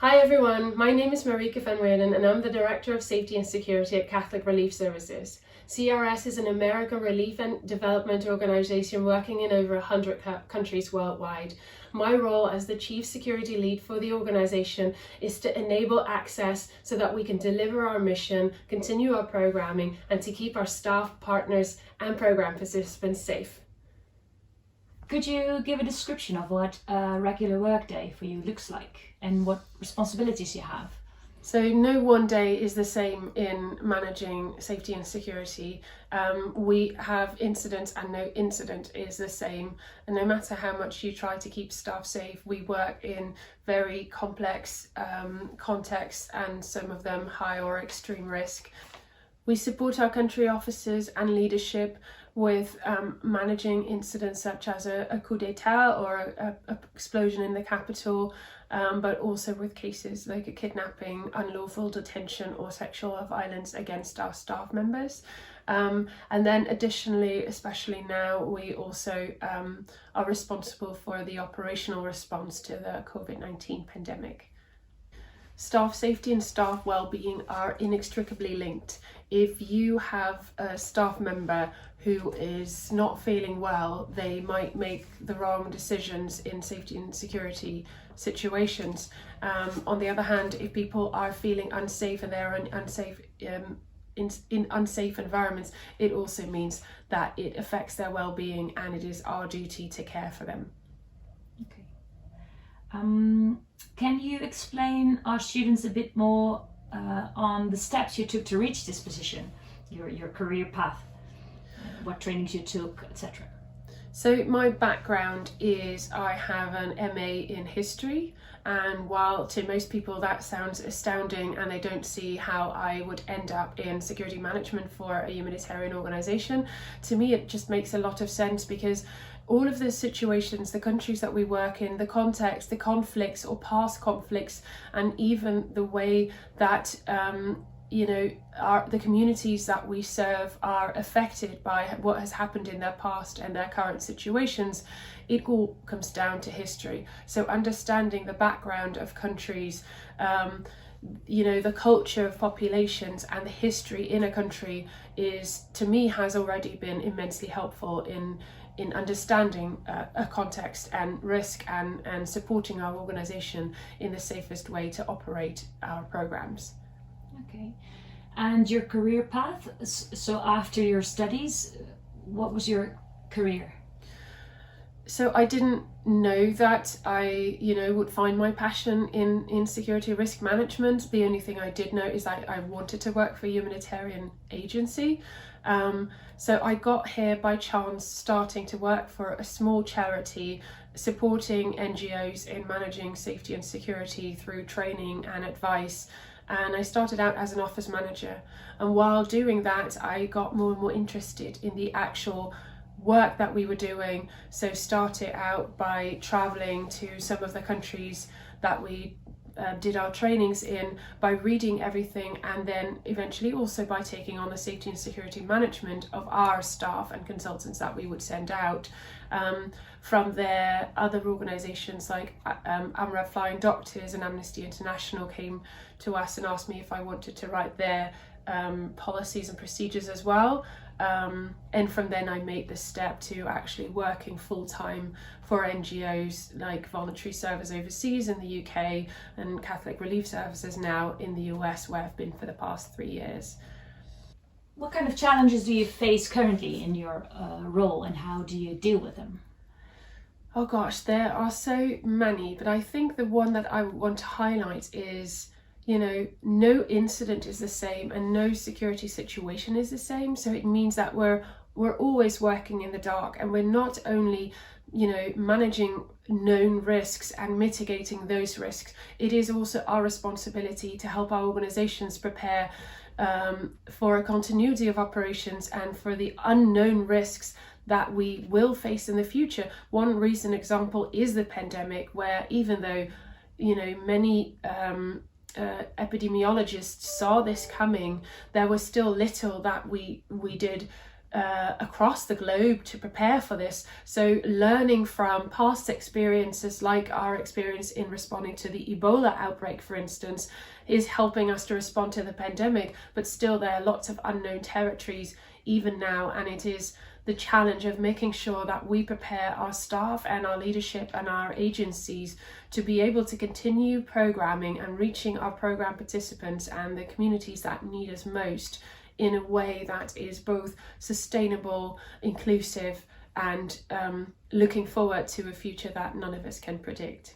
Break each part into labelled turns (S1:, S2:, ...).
S1: Hi everyone, my name is Marieke Van Weerden and I'm the Director of Safety and Security at Catholic Relief Services. CRS is an American relief and development organisation working in over 100 countries worldwide. My role as the Chief Security Lead for the organisation is to enable access so that we can deliver our mission, continue our programming and to keep our staff, partners and programme participants safe.
S2: Could you give a description of what a regular workday for you looks like and what responsibilities you have?
S1: So no one day is the same in managing safety and security. We have incidents and no incident is the same. And no matter how much you try to keep staff safe, we work in very complex contexts and some of them high or extreme risk. We support our country officers and leadership with managing incidents such as a coup d'etat or an explosion in the capital, but also with cases like a kidnapping, unlawful detention or sexual violence against our staff members. And then additionally, especially now, we also are responsible for the operational response to the COVID-19 pandemic. Staff safety and staff well-being are inextricably linked. If you have a staff member who is not feeling well, they might make the wrong decisions in safety and security situations. On the other hand, if people are feeling unsafe and they're unsafe in unsafe environments, it also means that it affects their well-being and it is our duty to care for them.
S2: Okay. Can you explain our students a bit more on the steps you took to reach this position, your career path, what trainings you took, etc.?
S1: So my background is I have an MA in history, and while to most people that sounds astounding and they don't see how I would end up in security management for a humanitarian organisation, to me it just makes a lot of sense because all of the situations, the countries that we work in, the context, the conflicts or past conflicts, and even the way that the communities that we serve are affected by what has happened in their past and their current situations, it all comes down to history. So understanding the background of countries, the culture of populations and the history in a country to me has already been immensely helpful in understanding a context and risk and supporting our organisation in the safest way to operate our programmes.
S2: Okay. And your career path, so after your studies, what was your career?
S1: So I didn't know that I, would find my passion in security risk management. The only thing I did know is that I wanted to work for a humanitarian agency. So I got here by chance, starting to work for a small charity supporting NGOs in managing safety and security through training and advice. And I started out as an office manager. And while doing that, I got more and more interested in the actual work that we were doing. So started out by traveling to some of the countries that we did our trainings in, by reading everything, and then eventually also by taking on the safety and security management of our staff and consultants that we would send out. From there, other organisations like AMRA Flying Doctors and Amnesty International came to us and asked me if I wanted to write their policies and procedures as well. And from then I made the step to actually working full-time for NGOs like Voluntary Service Overseas in the UK and Catholic Relief Services now in the US, where I've been for the past 3 years.
S2: What kind of challenges do you face currently in your role and how do you deal with them?
S1: Oh gosh, there are so many, but I think the one that I want to highlight is no incident is the same and no security situation is the same. So it means that we're always working in the dark, and we're not only, managing known risks and mitigating those risks. It is also our responsibility to help our organizations prepare for a continuity of operations and for the unknown risks that we will face in the future. One recent example is the pandemic, where even though, many epidemiologists saw this coming, there was still little that we did across the globe to prepare for this. So learning from past experiences, like our experience in responding to the Ebola outbreak, for instance, is helping us to respond to the pandemic. But still, there are lots of unknown territories even now, and it is the challenge of making sure that we prepare our staff and our leadership and our agencies to be able to continue programming and reaching our program participants and the communities that need us most in a way that is both sustainable, inclusive, and looking forward to a future that none of us can predict.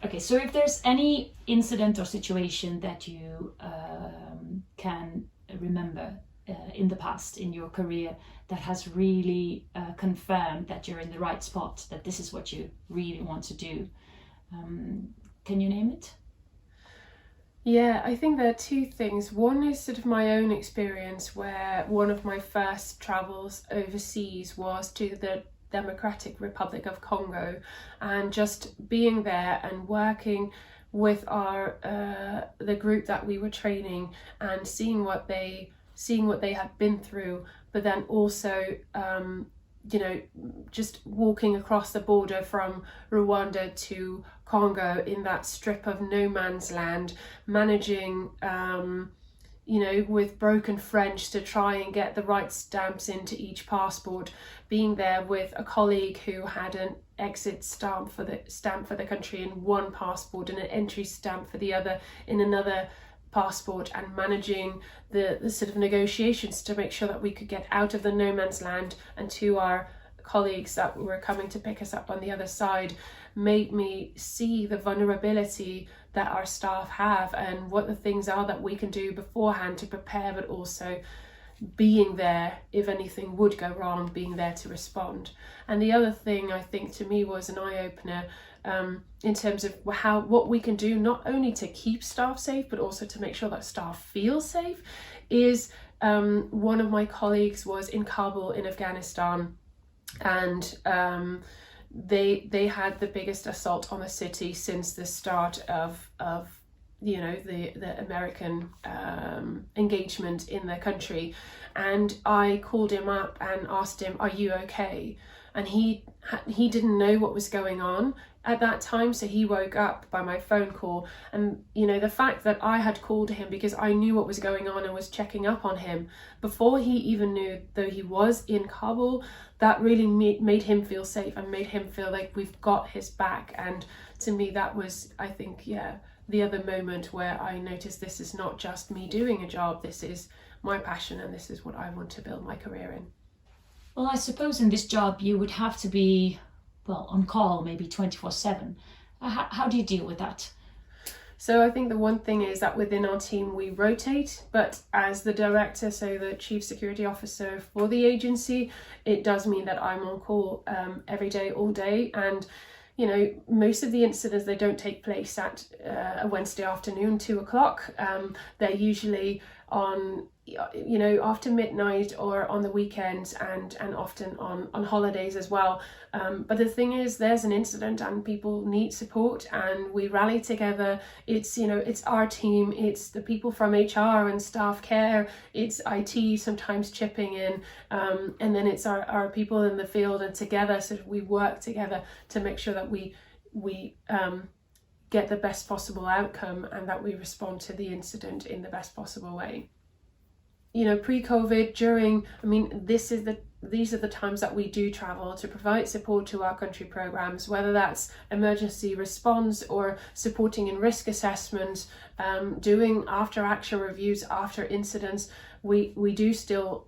S2: Okay, so if there's any incident or situation that you can remember in the past in your career that has really confirmed that you're in the right spot, that this is what you really want to do, can you name it?
S1: Yeah, I think there are two things. One is sort of my own experience, where one of my first travels overseas was to the Democratic Republic of Congo, and just being there and working with our the group that we were training and seeing what they had been through, but then also just walking across the border from Rwanda to Congo in that strip of no man's land, managing with broken French to try and get the right stamps into each passport, being there with a colleague who had an exit stamp for the country in one passport and an entry stamp for the other in another passport, and managing the sort of negotiations to make sure that we could get out of the no man's land and to our colleagues that were coming to pick us up on the other side, made me see the vulnerability that our staff have and what the things are that we can do beforehand to prepare, but also being there if anything would go wrong, being there to respond. And the other thing I think to me was an eye-opener in terms of what we can do not only to keep staff safe but also to make sure that staff feel safe is one of my colleagues was in Kabul in Afghanistan, and they had the biggest assault on the city since the start of the American engagement in the country. And I called him up and asked him, "Are you okay?" And he didn't know what was going on at that time, so he woke up by my phone call. And the fact that I had called him because I knew what was going on and was checking up on him before he even knew, though he was in Kabul, that really made him feel safe and made him feel like we've got his back. And to me, that was, I think, the other moment where I noticed this is not just me doing a job, this is my passion and this is what I want to build my career in.
S2: Well, I suppose in this job you would have to be, on call maybe 24/7. How do you deal with that?
S1: So I think the one thing is that within our team we rotate, but as the director, so the chief security officer for the agency, it does mean that I'm on call every day, all day. And most of the incidents, they don't take place at a Wednesday afternoon, 2:00. They're usually on, after midnight or on the weekends, and often on holidays as well. But the thing is, there's an incident and people need support and we rally together. It's, it's our team, it's the people from HR and staff care, it's IT sometimes chipping in, and then it's our people in the field, and together sort of we work together to make sure that we get the best possible outcome and that we respond to the incident in the best possible way. Pre-COVID, during, these are the times that we do travel to provide support to our country programs, whether that's emergency response or supporting in risk assessment, doing after action reviews after incidents. We do still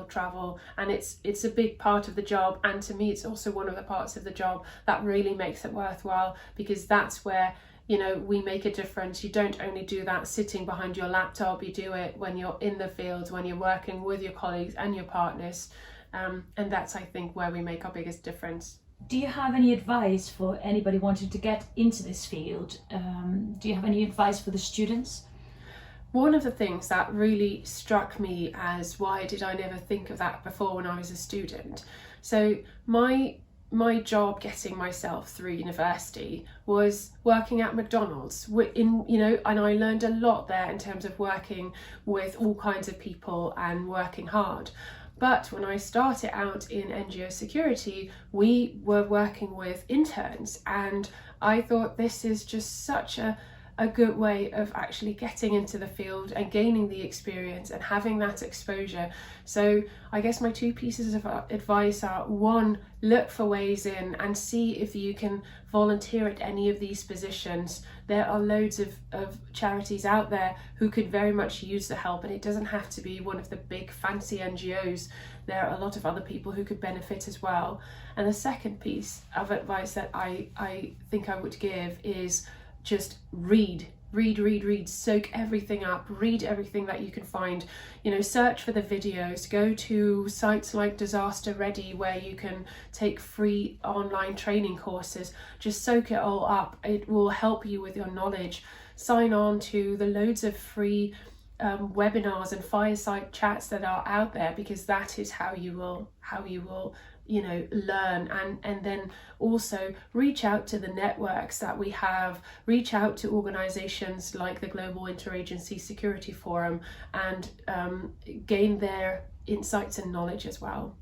S1: travel, and it's a big part of the job. And to me, it's also one of the parts of the job that really makes it worthwhile, because that's where we make a difference. You don't only do that sitting behind your laptop, you do it when you're in the field, when you're working with your colleagues and your partners. And that's, I think, where we make our biggest difference.
S2: Do you have any advice for anybody wanting to get into this field? Do you have any advice for the students?
S1: One of the things that really struck me as, why did I never think of that before when I was a student? So my job getting myself through university was working at McDonald's and I learned a lot there in terms of working with all kinds of people and working hard. But when I started out in NGO security, we were working with interns, and I thought this is just such a good way of actually getting into the field and gaining the experience and having that exposure. So I guess my two pieces of advice are: one, look for ways in and see if you can volunteer at any of these positions. There are loads of charities out there who could very much use the help, and it doesn't have to be one of the big fancy NGOs. There are a lot of other people who could benefit as well. And the second piece of advice that I think I would give is just read, soak everything up, read everything that you can find, search for the videos, go to sites like Disaster Ready where you can take free online training courses, just soak it all up. It will help you with your knowledge. Sign on to the loads of free webinars and fireside chats that are out there, because that is how you will learn, and then also reach out to the networks that we have, reach out to organizations like the Global Interagency Security Forum, and gain their insights and knowledge as well.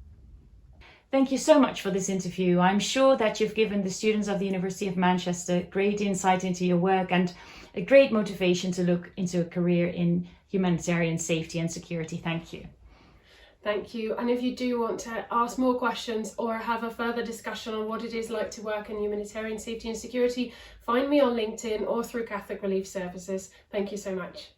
S2: Thank you so much for this interview. I'm sure that you've given the students of the University of Manchester great insight into your work and a great motivation to look into a career in humanitarian safety and security. Thank you.
S1: Thank you. And if you do want to ask more questions or have a further discussion on what it is like to work in humanitarian safety and security, find me on LinkedIn or through Catholic Relief Services. Thank you so much.